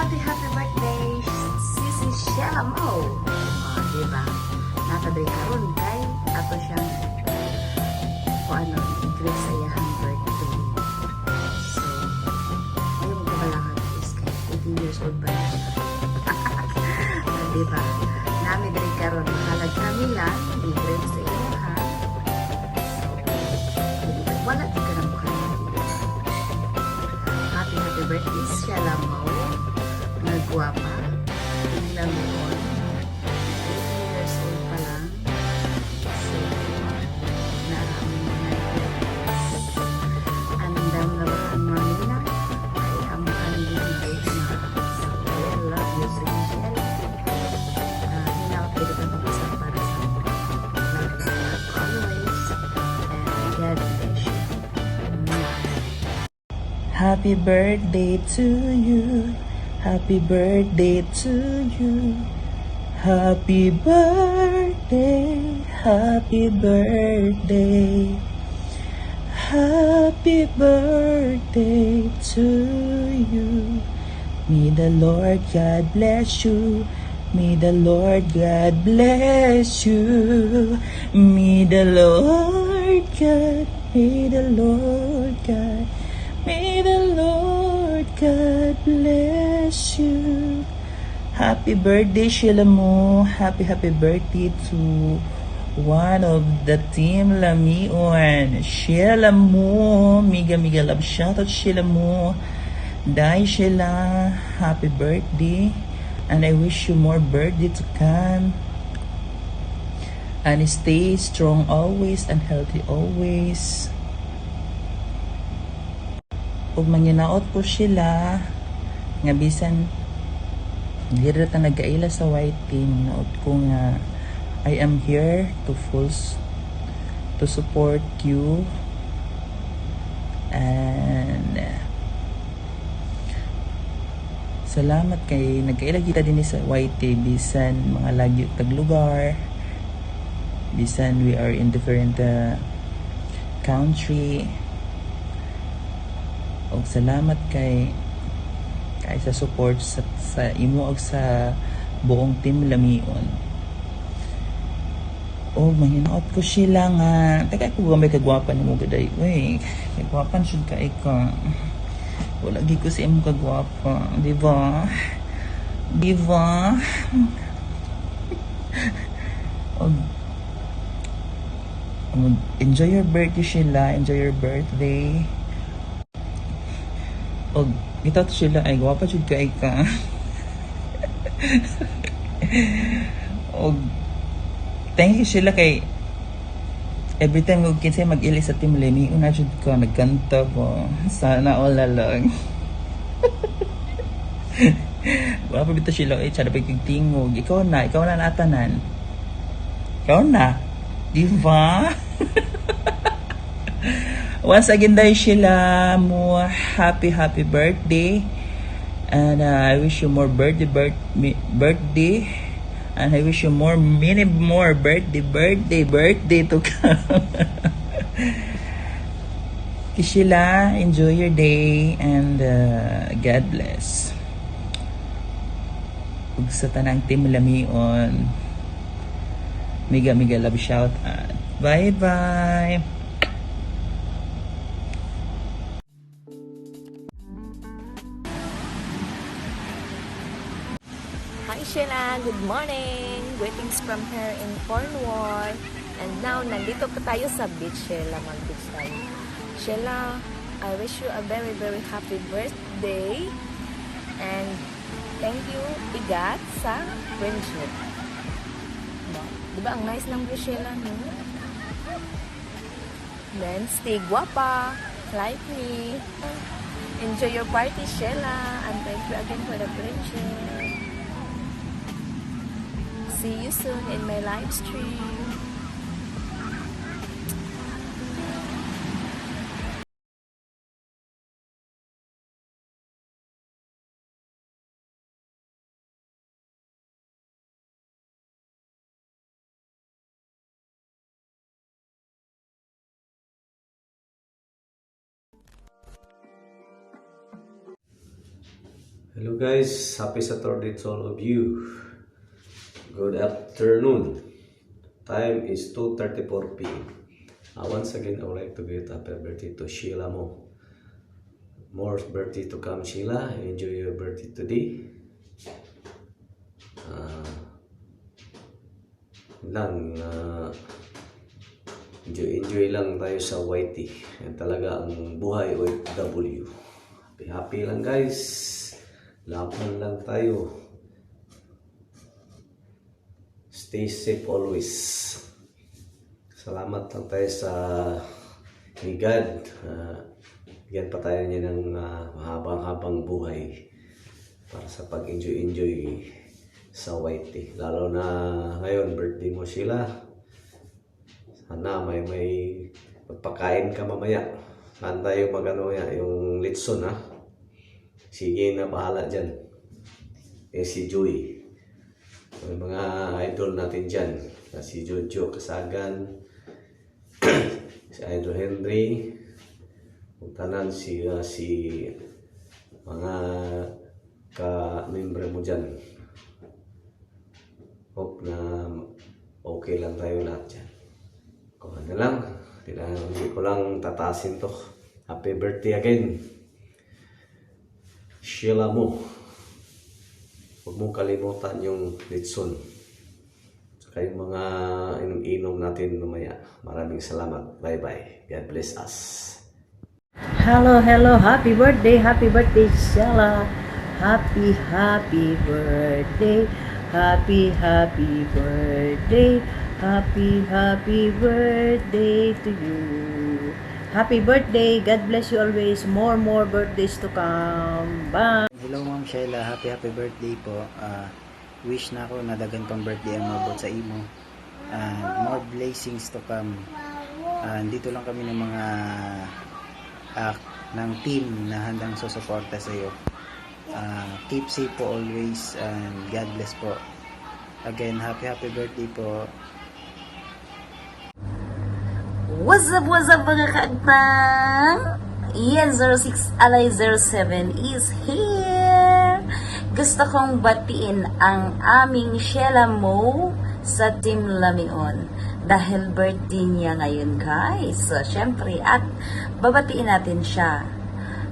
happy birthday, Sisi Sheila Mo. Diba? Nataday karon kay ato siyang kung ano, i-greet sa iyahang birthday. So, ayaw mo kabalakan is kay 18 years old ba na siya. Diba? Nami dari karon mahalag kami lang, i-greet sa iyahang. So, wala di ka na makalang diba? Happy birthday, Sheila Mo. Nagwapa. Tingnan mo on. 18 years old pa lang. So, naraming mga nag-greets. Andam na ba ang mamina? Ay, ang kanilibig na. So, I love you, Sweet Shell. Hinawat ko dito mag-usap para sa mga. Love you always. And God bless you. Happy birthday to you. Happy birthday to you. Happy birthday. Happy birthday. Happy birthday to you. May the Lord God bless you. May the Lord God bless you. May the Lord God, may the Lord God, may the Lord God bless you. Happy birthday, Sheila Mo. Happy birthday to one of the team Lamion. Sheila Mo. Mega love shoutout, Sheila Mo. Dai Sheila, happy birthday. And I wish you more birthday to come. And stay strong always and healthy always. Ug manginaot ko sila nga bisan dira ta nagaila sa white team, naot ko nga I am here to support you and salamat kay nagaila kita din sa white team bisan mga lagyo tag lugar, bisan we are in different country. Og salamat kay sa support sa imo og sa buong team Lamion. Og mahinaot ko sila nga taka ko gamay kagwapan nimo gaday. Uy, kagwapan sud ka ika. Wala gi ko sa imo kagwapa, di ba? Di ba? Og enjoy your birthday sila, enjoy your birthday. Og ito sila ay gwapa jud kay ka. Og thank you sila kay every time og kinsay mag-ili sa team Lemi una jud ko nagkanta ko sana all na lang. Gwapa bitaw sila ay tsada pagtingog. Ikaw na natanan. Ikaw na. Di ba? Once again, dahil Sheila Mo, happy birthday. And I wish you more birthday. And I wish you many more birthday to come. Sheila, enjoy your day and God bless. Ug sa tanang team Lamion, mega love shout out. Bye. Hi Sheila, good morning! Greetings from here in Cornwall. And now, nandito pa tayo sa beach, Sheila. Mag-beach tayo. Sheila, I wish you a very happy birthday. And thank you, Igat, sa friendship. Diba, ang nice ng beach, Sheila? Then, stay guapa, like me. Enjoy your party, Sheila. And thank you again for the friendship. See you soon in my live stream. Hello guys, happy Saturday to all of you. Good afternoon. Time is 2:34 p.m. Once again, I would like to give happy birthday to Sheila Mo. More birthday to come, Sheila. Enjoy your birthday today. Enjoy lang tayo sa YT. Yan talaga ang buhay OFW. Happy lang guys. Laban lang tayo. Stay safe always. Salamat lang tayo sa ni God. Bigyan pa tayo niya ng mahabang-habang buhay para sa pag-enjoy sa YT. Lalo na ngayon, birthday mo sila. Sana may magpakain ka mamaya. Saan tayo magano yan, yung litson ha. Sige na, bahala dyan. Si Joey. May mga idol natin dyan. Si Jojo Kasagan. Si Idol Henry. Tanan si mga ka-membre mo dyan. Hope na okay lang tayo lahat dyan. Kung ano lang. Hindi ko lang tatasin to. Happy birthday again. Sheila Mo. Huwag mong kalimutan yung litson. Saka yung mga inom natin mamaya. Maraming salamat. Bye-bye. God bless us. Hello, happy birthday, Sheila. Happy birthday, happy birthday, happy birthday to you. Happy birthday, God bless you always, more birthdays to come. Bye. Hello Ma'am Sheila, happy birthday po. Wish na ako na dagan pang birthday ang mabot sa imo. More blessings to come. Dito lang kami ng mga ng team na handang susuporta sa iyo. Keep safe po always and God bless po. Again, happy birthday po. What's up mga kaagpang? Ian 06 Alay 07 is here. Gusto kong batiin ang aming Sheila Mo sa Team Lamion dahil birthday niya ngayon guys. So syempre at babatiin natin siya.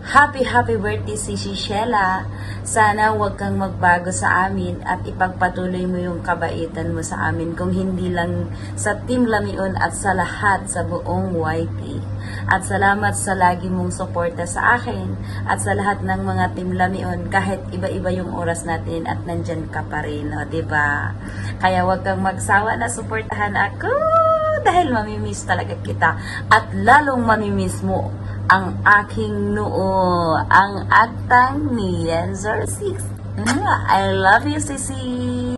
Happy birthday si Sheila. Sana huwag kang magbago sa amin at ipagpatuloy mo yung kabaitan mo sa amin kung hindi lang sa Team Lamion at sa lahat sa buong YT. At salamat sa lagi mong suporta sa akin at sa lahat ng mga Team Lamion kahit iba-iba yung oras natin at nandyan ka pa rin, o diba? Kaya huwag kang magsawa na suportahan ako dahil mamimiss talaga kita at lalong mamimiss mo ang aking noo, ang aktang ni Yenzer 6. I love you, Sisi!